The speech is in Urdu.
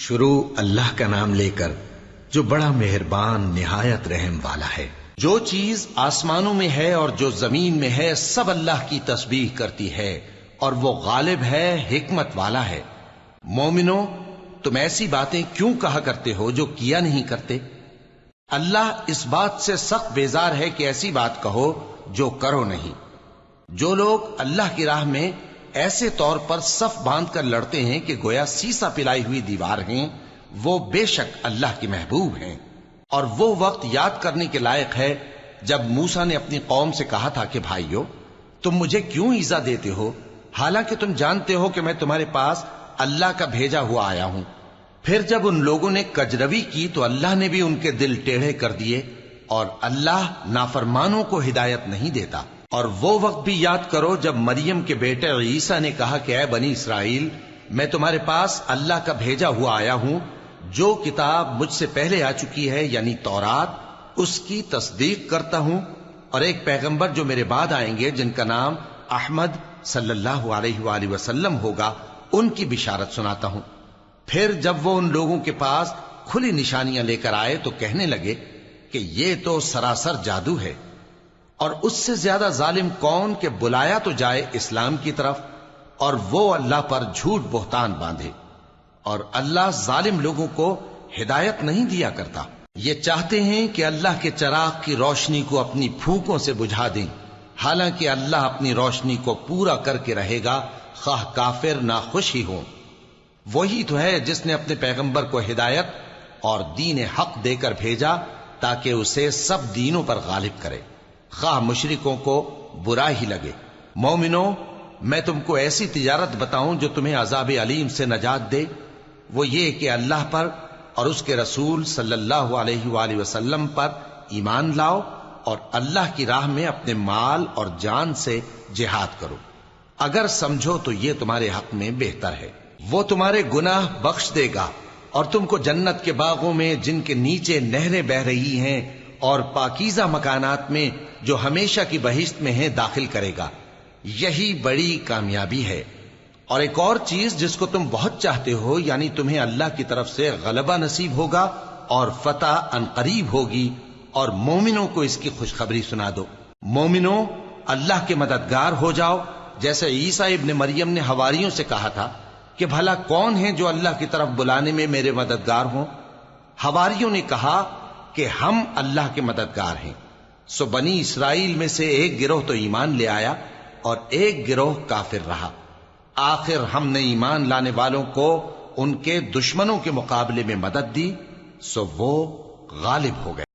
شروع اللہ کا نام لے کر جو بڑا مہربان نہایت رحم والا ہے۔ جو چیز آسمانوں میں ہے اور جو زمین میں ہے سب اللہ کی تسبیح کرتی ہے اور وہ غالب ہے، حکمت والا ہے۔ مومنو، تم ایسی باتیں کیوں کہا کرتے ہو جو کیا نہیں کرتے؟ اللہ اس بات سے سخت بیزار ہے کہ ایسی بات کہو جو کرو نہیں۔ جو لوگ اللہ کی راہ میں ایسے طور پر صف باندھ کر لڑتے ہیں کہ گویا سیسا پلائی ہوئی دیوار ہیں، وہ بے شک اللہ کے محبوب ہیں۔ اور وہ وقت یاد کرنے کے لائق ہے جب موسیٰ نے اپنی قوم سے کہا تھا کہ بھائیو، تم مجھے کیوں ایذا دیتے ہو حالانکہ تم جانتے ہو کہ میں تمہارے پاس اللہ کا بھیجا ہوا آیا ہوں۔ پھر جب ان لوگوں نے کجروی کی تو اللہ نے بھی ان کے دل ٹیڑھے کر دیے، اور اللہ نافرمانوں کو ہدایت نہیں دیتا۔ اور وہ وقت بھی یاد کرو جب مریم کے بیٹے عیسیٰ نے کہا کہ اے بنی اسرائیل، میں تمہارے پاس اللہ کا بھیجا ہوا آیا ہوں، جو کتاب مجھ سے پہلے آ چکی ہے یعنی تورات، اس کی تصدیق کرتا ہوں، اور ایک پیغمبر جو میرے بعد آئیں گے جن کا نام احمد صلی اللہ علیہ وآلہ وسلم ہوگا، ان کی بشارت سناتا ہوں۔ پھر جب وہ ان لوگوں کے پاس کھلی نشانیاں لے کر آئے تو کہنے لگے کہ یہ تو سراسر جادو ہے، اور اس سے زیادہ ظالم کون کہ بلایا تو جائے اسلام کی طرف اور وہ اللہ پر جھوٹ بہتان باندھے۔ اور اللہ ظالم لوگوں کو ہدایت نہیں دیا کرتا۔ یہ چاہتے ہیں کہ اللہ کے چراغ کی روشنی کو اپنی پھونکوں سے بجھا دیں، حالانکہ اللہ اپنی روشنی کو پورا کر کے رہے گا، خواہ کافر ناخوش ہی ہوں۔ وہی تو ہے جس نے اپنے پیغمبر کو ہدایت اور دین حق دے کر بھیجا تاکہ اسے سب دینوں پر غالب کرے، خواہ مشرکوں کو برا ہی لگے۔ مومنو، میں تم کو ایسی تجارت بتاؤں جو تمہیں عذاب علیم سے نجات دے؟ وہ یہ کہ اللہ پر اور اس کے رسول صلی اللہ علیہ وآلہ وسلم پر ایمان لاؤ اور اللہ کی راہ میں اپنے مال اور جان سے جہاد کرو۔ اگر سمجھو تو یہ تمہارے حق میں بہتر ہے۔ وہ تمہارے گناہ بخش دے گا اور تم کو جنت کے باغوں میں جن کے نیچے نہریں بہ رہی ہیں اور پاکیزہ مکانات میں جو ہمیشہ کی بہشت میں ہیں داخل کرے گا۔ یہی بڑی کامیابی ہے۔ اور ایک اور چیز جس کو تم بہت چاہتے ہو، یعنی تمہیں اللہ کی طرف سے غلبہ نصیب ہوگا اور فتح عنقریب ہوگی، اور مومنوں کو اس کی خوشخبری سنا دو۔ مومنوں، اللہ کے مددگار ہو جاؤ، جیسے عیسیٰ ابن مریم نے حواریوں سے کہا تھا کہ بھلا کون ہیں جو اللہ کی طرف بلانے میں میرے مددگار ہوں؟ حواریوں نے کہا کہ ہم اللہ کے مددگار ہیں۔ سو بنی اسرائیل میں سے ایک گروہ تو ایمان لے آیا اور ایک گروہ کافر رہا۔ آخر ہم نے ایمان لانے والوں کو ان کے دشمنوں کے مقابلے میں مدد دی، سو وہ غالب ہو گئے۔